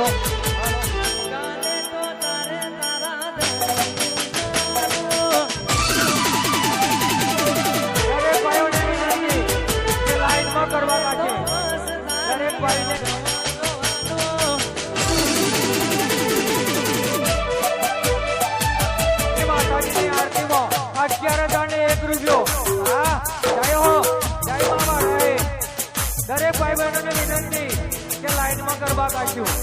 હાલો કરવા કાઢે દરેક ભાઈને માતાજીની આરતીમાં 11 રૂપિયો હા જય હો જય બાબા રહે દરેક ભાઈ બહેનોને વિનંતી કે લાઈનમાં કરવા કાઢ્યું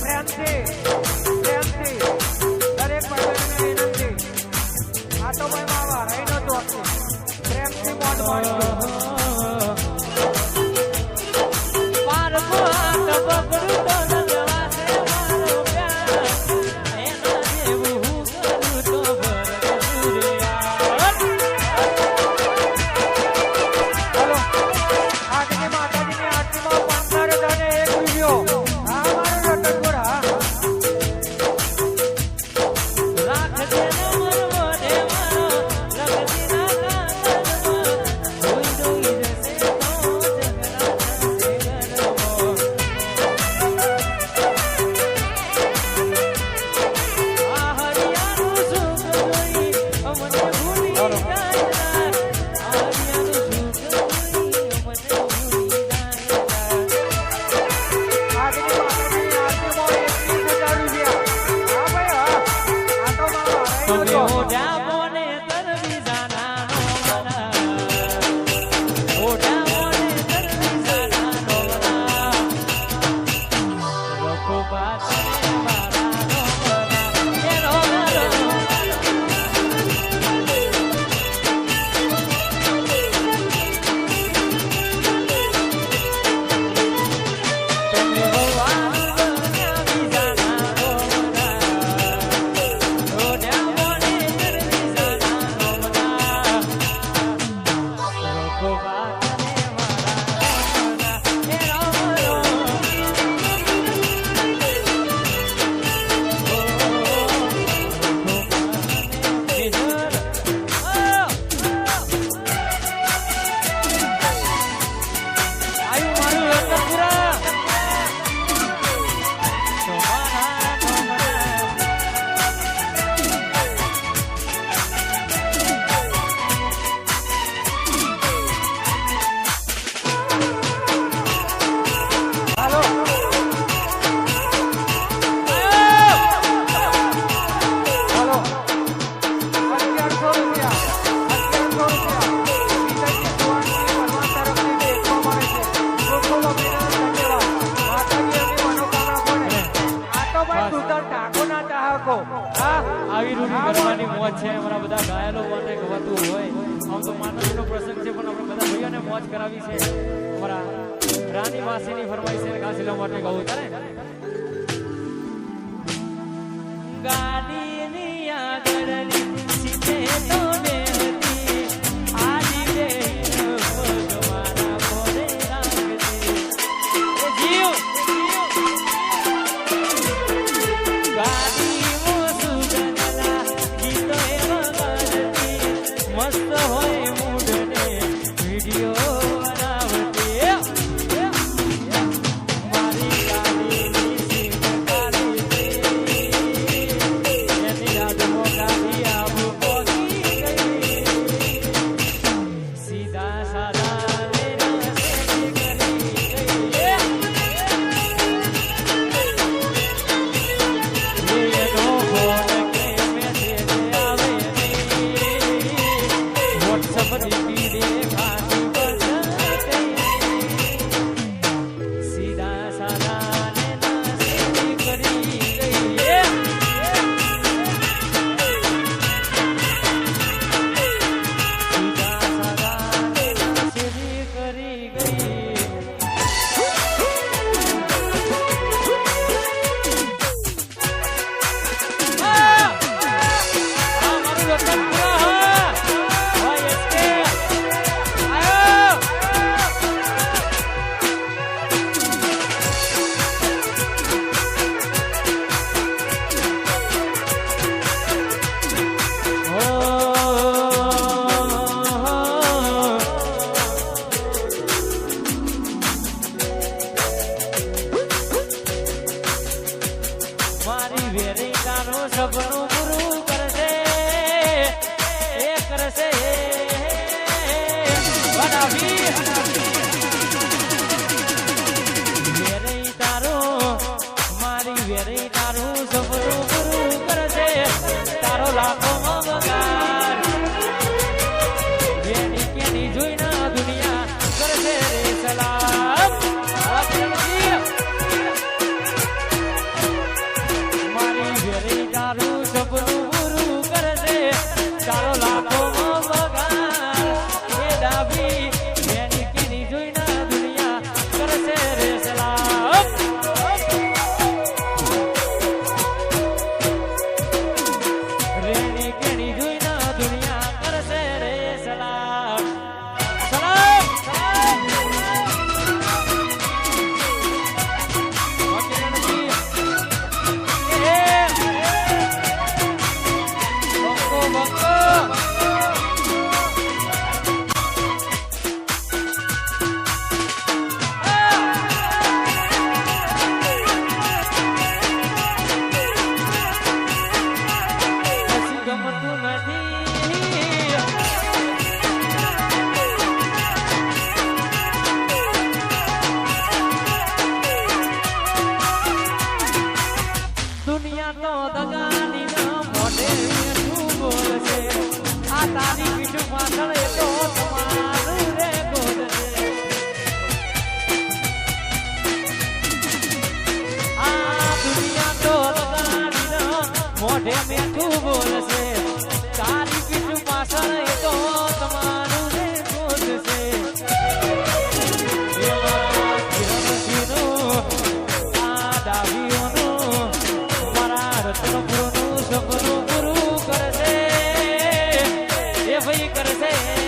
પ્રેમથી દરેક ભાઈ બહેનોને વિનંતી આ તો ભાઈ બાબા રહી નતું આપતું પ્રેમથી મોજ માણ્યું આવી રૂડી કરવાની મોજ છે અમારા બધા ગાયલો માટે ગવાતું હોય આમ તો માતાજીનો પ્રસંગ છે પણ આપણે બધા ભાઈઓને મોજ કરાવી છે અમારા રાની માસીની ફરમાઈશ છે કાશીલા માટે ગાવું કરે ગાડીની આગળની સીધે તો બેહતી આજી દે ભગવાના બોલે રાખતી જીવ ગાડી મસ્ત હોય મૂડને વિડિયો બનાવતી મારી ગાડીની સીટ કાઢી એની યાદમાં ગાડી આવું પહોંચી ગઈ સપનું પૂરું કરશે એ કરશે બનાવી વેરઈ તારું મારી વેરઈ તારું સપનું પૂરું કરશે તારો લાખો મગાર વેની કેની જોઈને દુનિયા કરશે રે સલામ મારી વેરઈ તારું સપનું પૂરું કરશે તારો લાખો મગાર એ ડાબી વેની કેની જોઈને દુનિયા કરશે રે સલામ રેણી કેણી જોઈને દુનિયા કરશે રે સલામ સલામ ગમતું નથી દુનિયા તો દગાની ના મોઢે મીઠું બોલશે આ તારી પીઠ પાછળ એ તો તમારું રે બોલશે આ દુનિયા તો દગાની ના મોઢે મીઠું બોલશે તારી પીઠ પાછળ એ તો તમારું રે બોલશે સપનું પૂરું કરશે એ ભાઈ કરશે